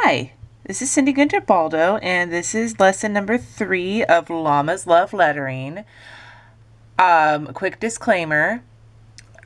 Hi, this is Cindy Guentert-Baldo, and this is lesson number 3 of Llamas Love Lettering. A quick disclaimer.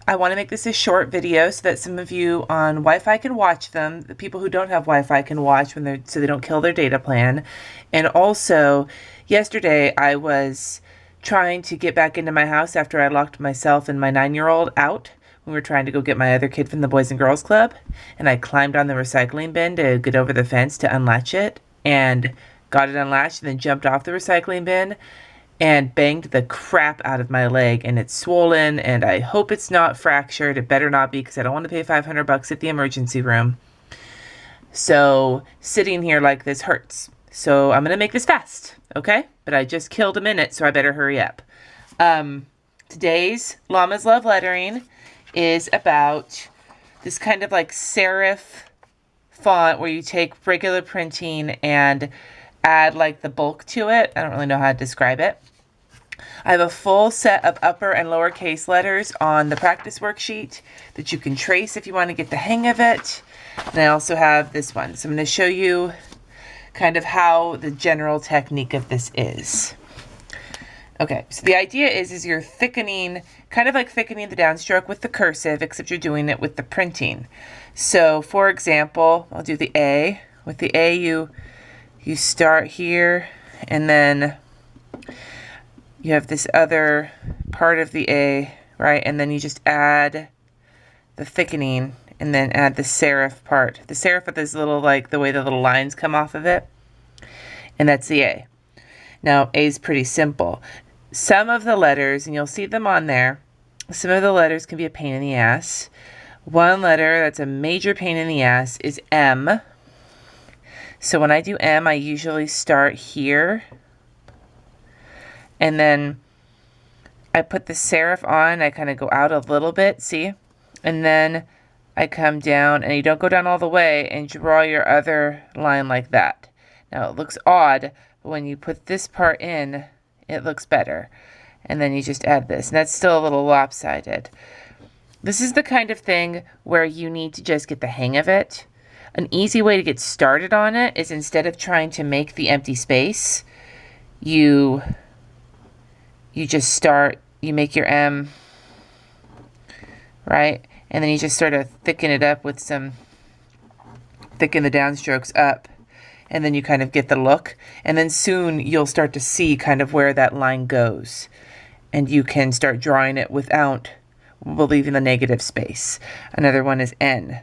I want to make this a short video so that some of you on Wi-Fi can watch them. The people who don't have Wi-Fi can watch so they don't kill their data plan. And also, yesterday I was trying to get back into my house after I locked myself and my 9-year-old out. We were trying to go get my other kid from the Boys and Girls Club, and I climbed on the recycling bin to get over the fence to unlatch it, and got it unlatched, and then jumped off the recycling bin and banged the crap out of my leg, and it's swollen, and I hope it's not fractured. It better not be, because I don't want to pay $500 at the emergency room. So sitting here like this hurts. So I'm going to make this fast, okay? But I just killed a minute, so I better hurry up. Today's Llamas Love Lettering is about this kind of like serif font where you take regular printing and add like the bulk to it. I don't really know how to describe it. I have a full set of upper and lowercase letters on the practice worksheet that you can trace if you want to get the hang of it. And I also have this one. So I'm going to show you kind of how the general technique of this is. Okay, so the idea is you're thickening, kind of like thickening the downstroke with the cursive, except you're doing it with the printing. So, for example, I'll do the A. With the A, you start here, and then you have this other part of the A, right? And then you just add the thickening, and then add the serif part. The serif is little, like the way the little lines come off of it, and that's the A. Now, A is pretty simple. Some of the letters, and you'll see them on there, some of the letters can be a pain in the ass. One letter that's a major pain in the ass is M. So when I do M, I usually start here. And then I put the serif on. I kind of go out a little bit, see? And then I come down, and you don't go down all the way, and draw your other line like that. Now it looks odd, but when you put this part in, it looks better. And then you just add this. And that's still a little lopsided. This is the kind of thing where you need to just get the hang of it. An easy way to get started on it is, instead of trying to make the empty space, you just start, you make your M, right? And then you just sort of thicken it up with thicken the downstrokes up. And then you kind of get the look. And then soon you'll start to see kind of where that line goes. And you can start drawing it without leaving the negative space. Another one is N,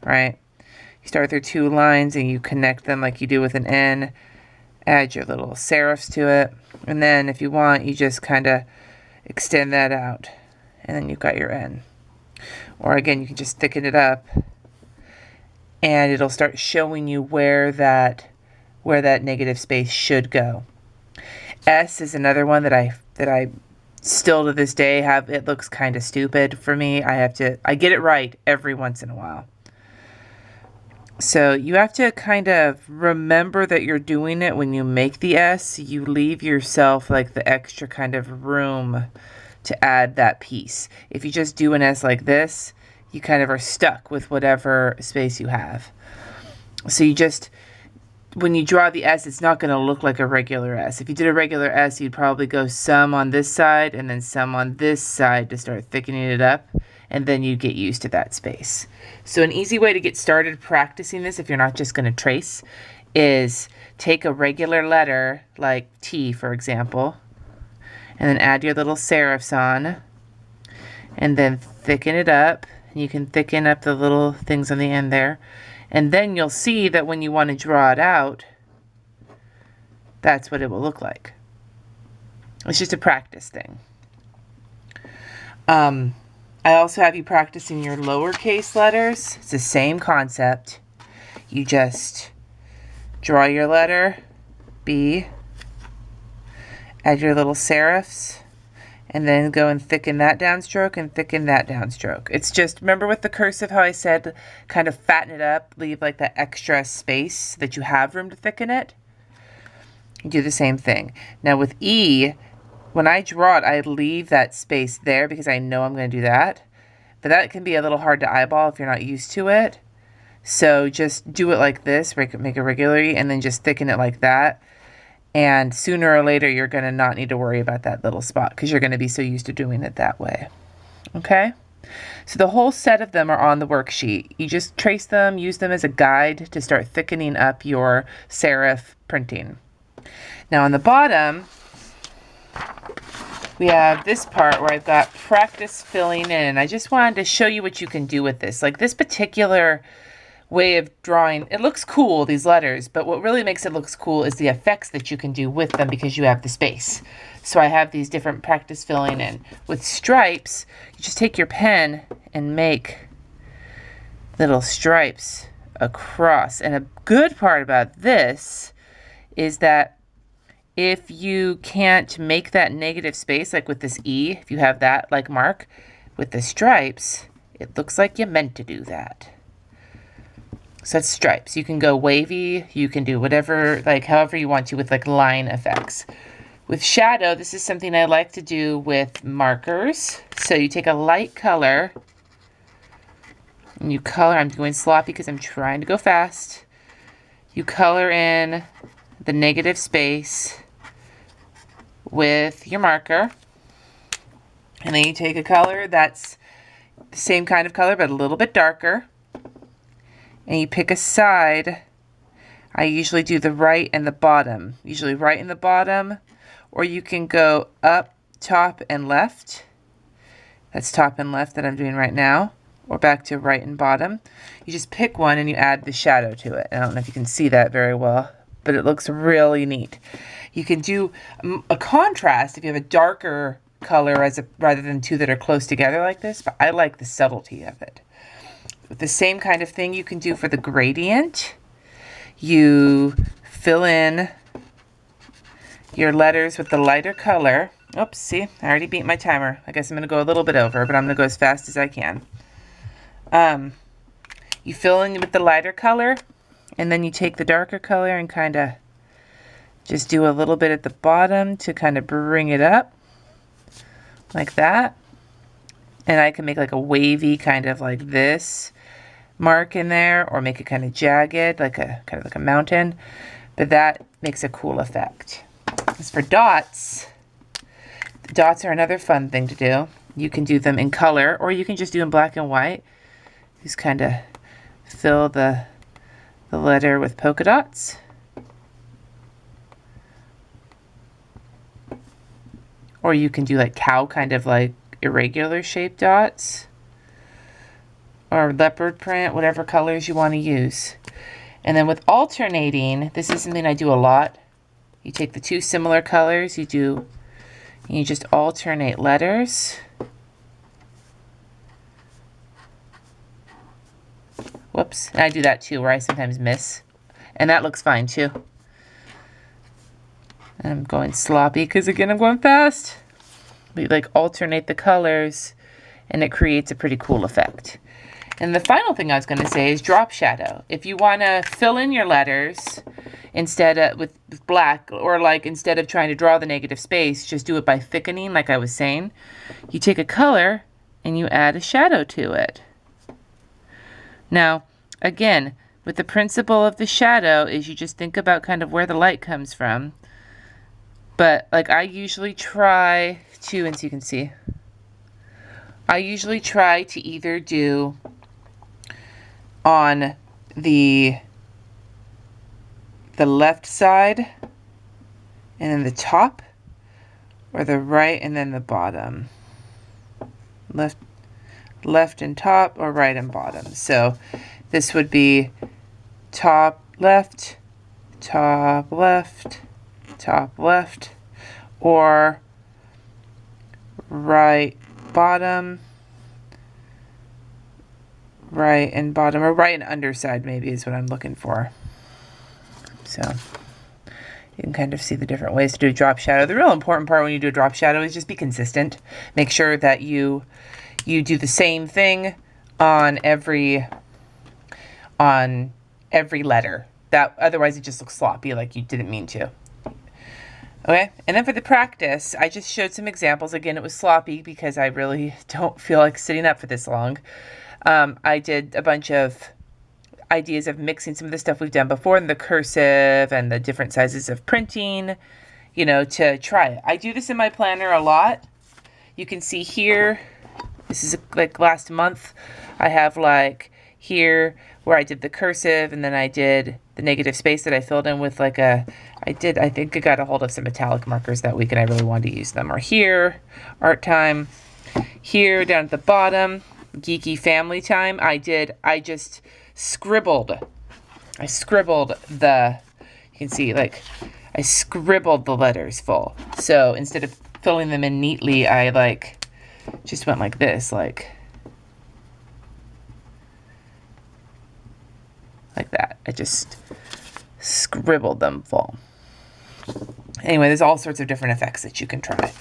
right? You start through 2 lines and you connect them like you do with an N. Add your little serifs to it. And then if you want, you just kind of extend that out. And then you've got your N. Or again, you can just thicken it up, and it'll start showing you where that negative space should go. S is another one that I still to this day have. It looks kind of stupid for me. I get it right every once in a while. So you have to kind of remember that you're doing it when you make the S. You leave yourself like the extra kind of room to add that piece. If you just do an S like this, you kind of are stuck with whatever space you have. So you just, when you draw the S, it's not going to look like a regular S. If you did a regular S, you'd probably go some on this side and then some on this side to start thickening it up, and then you get used to that space. So an easy way to get started practicing this, if you're not just going to trace, is take a regular letter, like T, for example, and then add your little serifs on, and then thicken it up. You can thicken up the little things on the end there. And then you'll see that when you want to draw it out, that's what it will look like. It's just a practice thing. I also have you practicing your lowercase letters. It's the same concept. You just draw your letter, B, add your little serifs, and then go and thicken that downstroke and thicken that downstroke. It's just, remember with the cursive how I said kind of fatten it up, leave like that extra space so that you have room to thicken it? You do the same thing. Now with E, when I draw it, I leave that space there because I know I'm going to do that. But that can be a little hard to eyeball if you're not used to it. So just do it like this, make it regularly, and then just thicken it like that. And sooner or later, you're going to not need to worry about that little spot because you're going to be so used to doing it that way. Okay? So the whole set of them are on the worksheet. You just trace them, use them as a guide to start thickening up your serif printing. Now on the bottom, we have this part where I've got practice filling in. I just wanted to show you what you can do with this. Like this particular way of drawing, it looks cool, these letters, but what really makes it look cool is the effects that you can do with them because you have the space. So I have these different practice filling in. With stripes, you just take your pen and make little stripes across. And a good part about this is that if you can't make that negative space, like with this E, if you have that like mark, with the stripes, it looks like you meant to do that. So that's stripes. You can go wavy, you can do whatever, like however you want to with like line effects. With shadow, this is something I like to do with markers. So you take a light color and you color, I'm going sloppy because I'm trying to go fast. You color in the negative space with your marker. And then you take a color that's the same kind of color but a little bit darker. And you pick a side. I usually do the right and the bottom. Usually right and the bottom, or you can go up, top, and left. That's top and left that I'm doing right now, or back to right and bottom. You just pick one and you add the shadow to it. I don't know if you can see that very well, but it looks really neat. You can do a contrast if you have a darker color rather than two that are close together like this, but I like the subtlety of it. The same kind of thing you can do for the gradient. You fill in your letters with the lighter color. Oops, see, I already beat my timer. I guess I'm going to go a little bit over, but I'm going to go as fast as I can. You fill in with the lighter color, and then you take the darker color and kind of just do a little bit at the bottom to kind of bring it up, like that. And I can make like a wavy kind of like this mark in there, or make it kind of jagged, like a kind of like a mountain, but that makes a cool effect. As for dots, dots are another fun thing to do. You can do them in color, or you can just do in black and white. Just kind of fill the letter with polka dots. Or you can do like cow, kind of like irregular shaped dots, or leopard print, whatever colors you want to use. And then with alternating, this is something I do a lot. You take the two similar colors, you just alternate letters. Whoops, and I do that too, where I sometimes miss. And that looks fine too. And I'm going sloppy because again, I'm going fast. We like alternate the colors and it creates a pretty cool effect. And the final thing I was going to say is drop shadow. If you want to fill in your letters instead of with black, or like instead of trying to draw the negative space, just do it by thickening like I was saying. You take a color and you add a shadow to it. Now, again, with the principle of the shadow is you just think about kind of where the light comes from. But like I usually try to, and so you can see, I usually try to either do on the left side and then the top, or the right and then the bottom. Left and top, or right and bottom. So this would be top left, top left, top left, or right bottom, right and bottom, or right and underside maybe is what I'm looking for. So you can kind of see the different ways to do drop shadow. The real important part when you do a drop shadow is just be consistent. Make sure that you do the same thing on every letter. That otherwise it just looks sloppy, like you didn't mean to. Okay, and then for the practice, I just showed some examples. Again, it was sloppy because I really don't feel like sitting up for this long. I did a bunch of ideas of mixing some of the stuff we've done before in the cursive and the different sizes of printing, you know, to try it. I do this in my planner a lot. You can see here, this is like last month, I have like here where I did the cursive, and then I did the negative space that I filled in with like I think I got a hold of some metallic markers that week and I really wanted to use them. Or here, art time. Here down at the bottom, geeky family time, I just scribbled. I scribbled you can see, like, I scribbled the letters full. So instead of filling them in neatly, I like just went like this, like that. I just scribbled them full. Anyway, there's all sorts of different effects that you can try.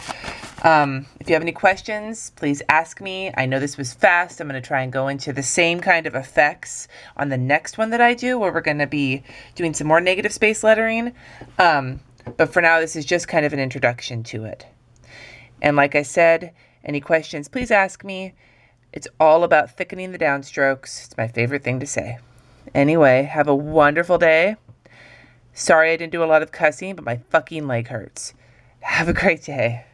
If you have any questions, please ask me. I know this was fast. I'm going to try and go into the same kind of effects on the next one that I do, where we're going to be doing some more negative space lettering. But for now, this is just kind of an introduction to it. And like I said, any questions, please ask me. It's all about thickening the downstrokes. It's my favorite thing to say. Anyway, have a wonderful day. Sorry I didn't do a lot of cussing, but my fucking leg hurts. Have a great day.